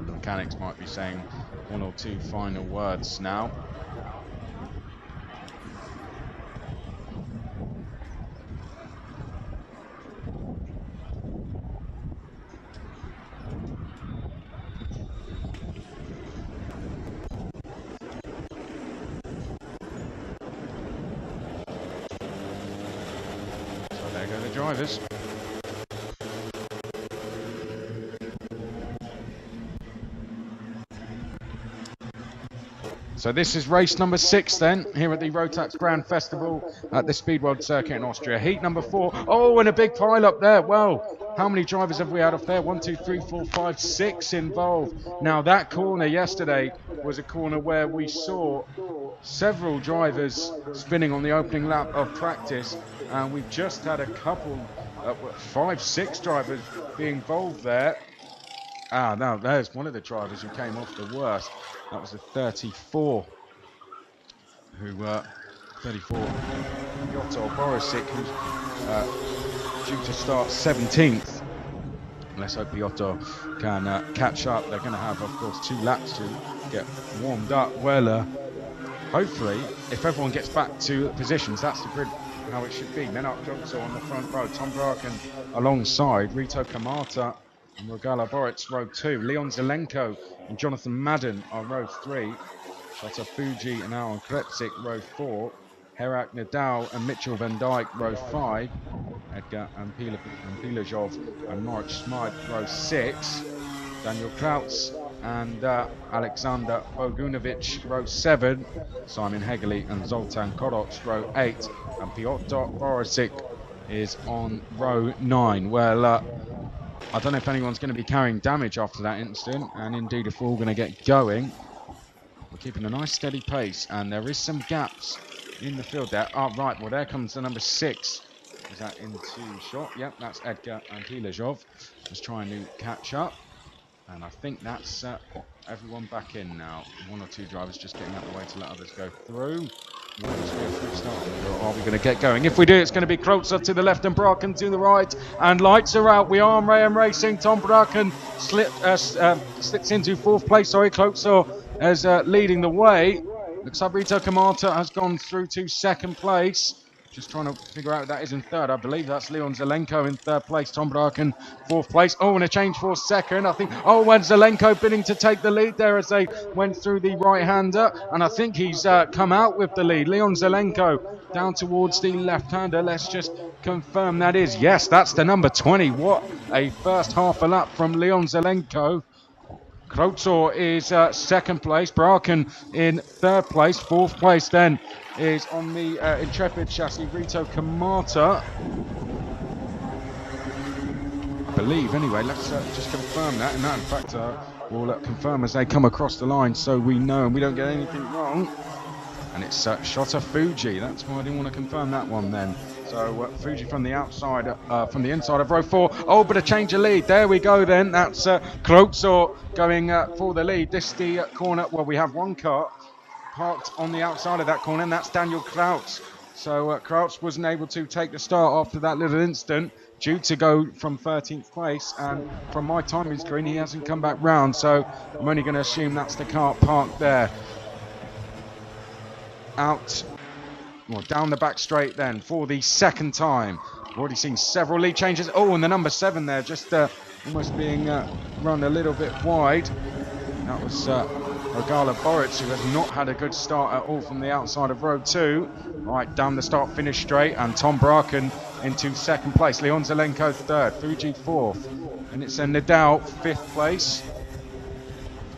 The mechanics might be saying one or two final words now. So there go the drivers. So this is race number 6 then, here at the Rotax Grand Festival at the Speed World Circuit in Austria. Heat number 4. Oh, and a big pile up there. Well, how many drivers have we had off there? 1, 2, 3, 4, 5, 6 involved. Now that corner yesterday was a corner where we saw several drivers spinning on the opening lap of practice. And we've just had a couple, 5, 6 drivers being involved there. Ah, now there's one of the drivers who came off the worst. That was the 34, 34, Piotr Borisic, who's due to start 17th. Let's hope Piotr can catch up. They're going to have, of course, 2 laps to get warmed up. Well, hopefully, if everyone gets back to positions, that's the grid how it should be. Nenad Jogso on the front row, Tom Bracken alongside, Rito Kamata and Rogala Boric, row 2. Leon Zelenko and Jonathan Madden are row 3. Shota Fuji and Aaron Krepsik, row 4. Herak Nadal and Mitchell Van Dijk, row 5. Edgar Ampilajov and Mark Smythe, row 6. Daniel Krautz and Alexander Bogunovic, row 7. Simon Hegley and Zoltan Koroc, row 8. And Piotr Borisic is on row 9. Well, I don't know if anyone's going to be carrying damage after that incident, and indeed if we're all going to get going. We're keeping a nice steady pace, and there is some gaps in the field there. Oh, right, well there comes the number 6. Is that into shot? Yep, that's Edgar Ampilajov. Just trying to catch up, and I think that's everyone back in now. 1 or 2 drivers just getting out of the way to let others go through. Are we going to get going? If we do, it's going to be Kreutzer to the left and Bracken to the right, and lights are out. We are Mayhem Racing. Tom Bracken slips into 4th place. Sorry, Kreutzer is leading the way. Looks like Rito Kamata has gone through to 2nd place. Just trying to figure out who that is in 3rd. I believe that's Leon Zelenko in 3rd place. Tom Bracken 4th place. Oh, and a change for 2nd. I think, and Zelenko bidding to take the lead there as they went through the right-hander. And I think he's come out with the lead. Leon Zelenko down towards the left-hander. Let's just confirm that is. Yes, that's the number 20. What a first half a lap from Leon Zelenko. Kreutzer is 2nd place. Bracken in 3rd place. 4th place then is on the Intrepid chassis, Rito Kamata. I believe, anyway. Let's just confirm that. And that, in fact, we'll confirm as they come across the line so we know and we don't get anything wrong. And it's Shota Fuji. That's why I didn't want to confirm that one then. So Fuji from the outside, from the inside of row 4. Oh, but a change of lead. There we go then. That's Kreutzer going for the lead. This is the corner. Well, we have one car parked on the outside of that corner, and that's Daniel Krautz. So Krautz wasn't able to take the start after that little incident, due to go from 13th place, and from my timing screen he hasn't come back round, so I'm only going to assume that's the car parked there. Down the back straight then for the 2nd time. We've already seen several lead changes. Oh, and the number 7 there just almost being run a little bit wide. That was Rogala Boric, who has not had a good start at all from the outside of row 2. Right, down the start, finish straight, and Tom Bracken into 2nd place. Leon Zelenko 3rd, Fuji 4th, and it's a Nadal 5th place.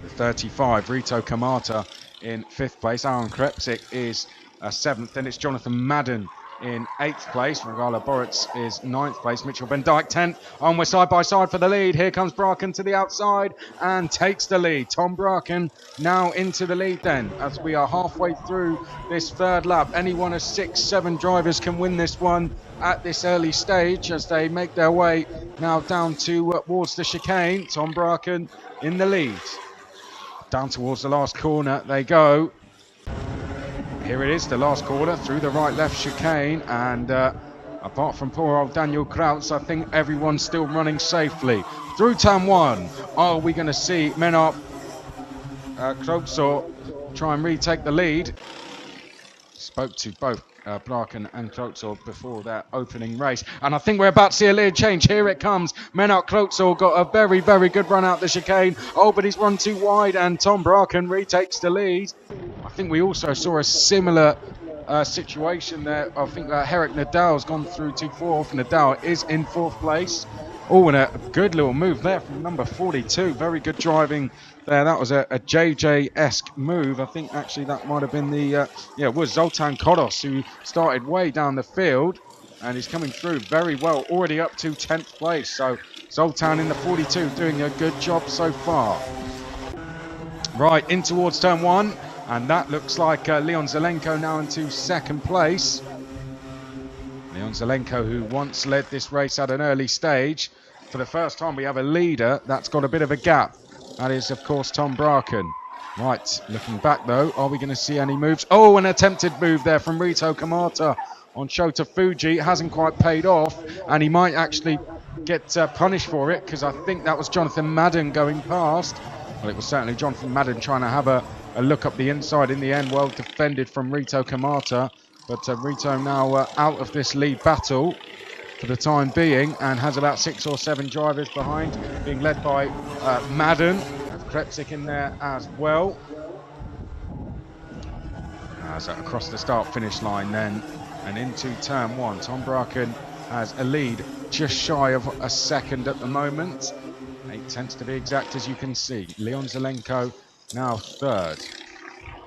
The 35, Rito Kamata in 5th place. Aaron Krepsik is 7th, and it's Jonathan Madden in 8th place. Rogala Boric is 9th place. Mitchell Van Dijk 10th. And we're side by side for the lead. Here comes Bracken to the outside and takes the lead. Tom Bracken now into the lead then, as we are halfway through this 3rd lap. Any one of 6-7 drivers can win this one at this early stage as they make their way now down towards the chicane. Tom Bracken in the lead. Down towards the last corner they go. Here it is, the last corner through the right-left chicane, and apart from poor old Daniel Krautz, I think everyone's still running safely. through turn 1. Are we going to see Menard Klotzor try and retake the lead? Spoke to both Bruck and Klotzor before their opening race, and I think we're about to see a lead change. Here it comes. Menard Klotzor got a very, very good run out the chicane. Oh, but he's run too wide, and Tom Bracken retakes the lead. I think we also saw a similar situation there. I think Herrick Nadal's gone through to 4th. Nadal is in 4th place. Oh, and a good little move there from number 42. Very good driving there. That was a JJ-esque move. I think actually that might have been the, it was Zoltan Kodos who started way down the field. And he's coming through very well, already up to 10th place. So Zoltan in the 42 doing a good job so far. Right, in towards turn 1. And that looks like Leon Zelenko now into 2nd place. Leon Zelenko, who once led this race at an early stage. For the first time we have a leader that's got a bit of a gap. That is, of course, Tom Bracken. Right, looking back though, are we going to see any moves? Oh, an attempted move there from Rito Kamata on Shota Fuji. It hasn't quite paid off, and he might actually get punished for it, because I think that was Jonathan Madden going past. Well, it was certainly Jonathan Madden trying to have a look up the inside. In the end, well defended from Rito Kamata. But Rito now out of this lead battle for the time being, and has about 6 or 7 drivers behind, being led by Madden. Kretzik in there as well. As across the start-finish line then, and into turn 1. Tom Bracken has a lead just shy of a second at the moment. 8/10 to be exact, as you can see. Leon Zelenko now 3rd.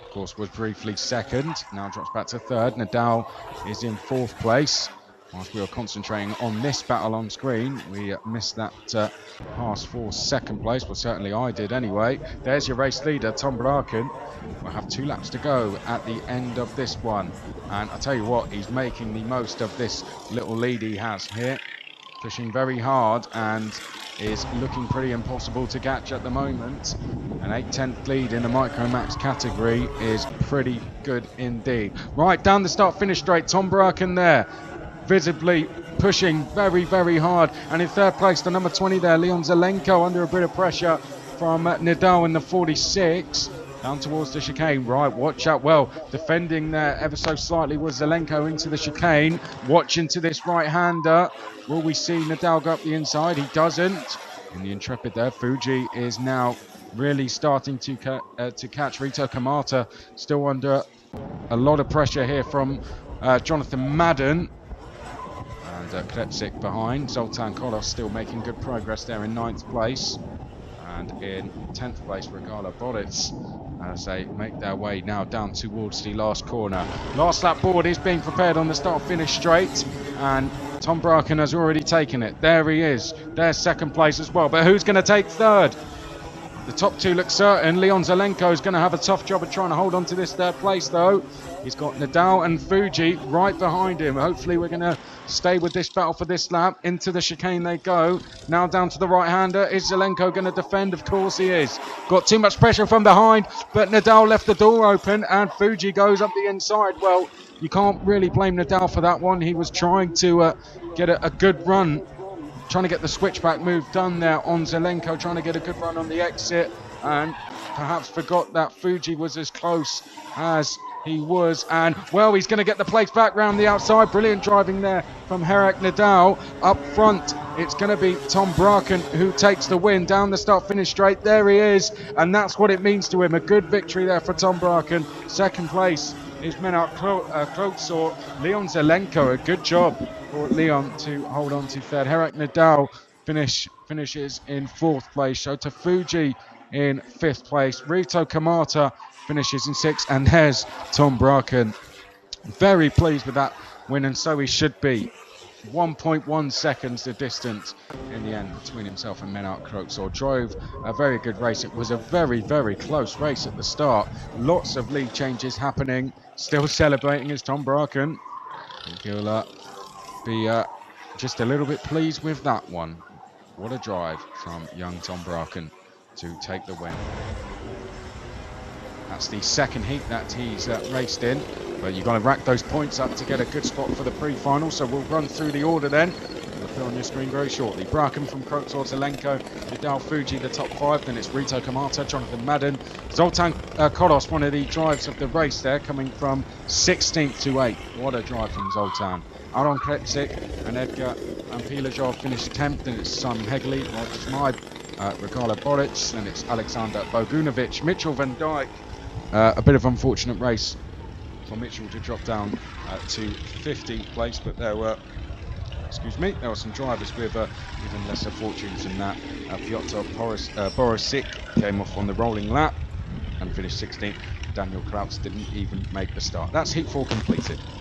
Of course, was briefly 2nd, now drops back to 3rd. Nadal is in 4th place. Whilst we were concentrating on this battle on screen, we missed that pass for 2nd place. Well, certainly I did anyway. There's your race leader, Tom Bracken. We'll have 2 laps to go at the end of this one. And I tell you what, he's making the most of this little lead he has here. Pushing very hard and is looking pretty impossible to catch at the moment. An 8/10 lead in the Micromax category is pretty good indeed. Right, down the start-finish straight, Tom Bracken there, visibly pushing very, very hard. And in 3rd place, the number 20 there, Leon Zelenko, under a bit of pressure from Nadal in the 46. Down towards the chicane. Right, watch out. Well, defending there ever so slightly was Zelenko into the chicane. Watch into this right-hander. Will we see Nadal go up the inside? He doesn't. In the Intrepid there, Fuji is now really starting to catch Rito Kamata. Still under a lot of pressure here from Jonathan Madden. And Kretzik behind. Zoltan Kolos still making good progress there in 9th place. And in 10th place, Regala Boditz, as they make their way now down towards the last corner. Last lap board is being prepared on the start-finish straight, and Tom Bracken has already taken it. There he is. There's 2nd place as well. But who's going to take 3rd? The top 2 look certain. Leon Zelenko is going to have a tough job of trying to hold on to this 3rd place, though. He's got Nadal and Fuji right behind him. Hopefully we're going to stay with this battle for this lap. Into the chicane they go. Now down to the right-hander. Is Zelenko going to defend? Of course he is. Got too much pressure from behind, but Nadal left the door open and Fuji goes up the inside. Well, you can't really blame Nadal for that one. He was trying to get a good run, trying to get the switchback move done there on Zelenko, trying to get a good run on the exit, and perhaps forgot that Fuji was as close as he was. And well, he's going to get the place back round the outside. Brilliant driving there from Herrick Nadal. Up front, it's going to be Tom Bracken who takes the win down the start-finish straight. There he is, and that's what it means to him. A good victory there for Tom Bracken. 2nd place is Menard Klotzor. Leon Zelenko, a good job for Leon to hold on to 3rd. Herrick Nadal finishes in 4th place. Shota Fuji in 5th place. Rito Kamata finishes in 6th. And there's Tom Bracken. Very pleased with that win, and so he should be. 1.1 seconds the distance in the end between himself and Menard Klotzor. Drove a very good race. It was a very, very close race at the start. Lots of lead changes happening. Still celebrating as Tom Bracken. I think he'll be just a little bit pleased with that one. What a drive from young Tom Bracken to take the win. That's the 2nd heat that he's raced in. But you've got to rack those points up to get a good spot for the pre-final. So we'll run through the order then. The appear on your screen very shortly. Bracken from Kroksor to Lenko, Vidal Fuji, the top 5. Then it's Rito Kamata, Jonathan Madden. Zoltan Kolos, one of the drives of the race there, coming from 16th to 8th. What a drive from Zoltan. Aron Kretzik and Edgar Ampilajov finished 10th. Then it's Simon Hegley, Roger Schmeib, Regala Boric. Then it's Alexander Bogunovic, Mitchell van Dijk. A bit of unfortunate race for Mitchell to drop down to 15th place, but there were some drivers with even lesser fortunes than that. Piotr Borisic came off on the rolling lap and finished 16th. Daniel Kraus didn't even make the start. That's Heat 4 completed.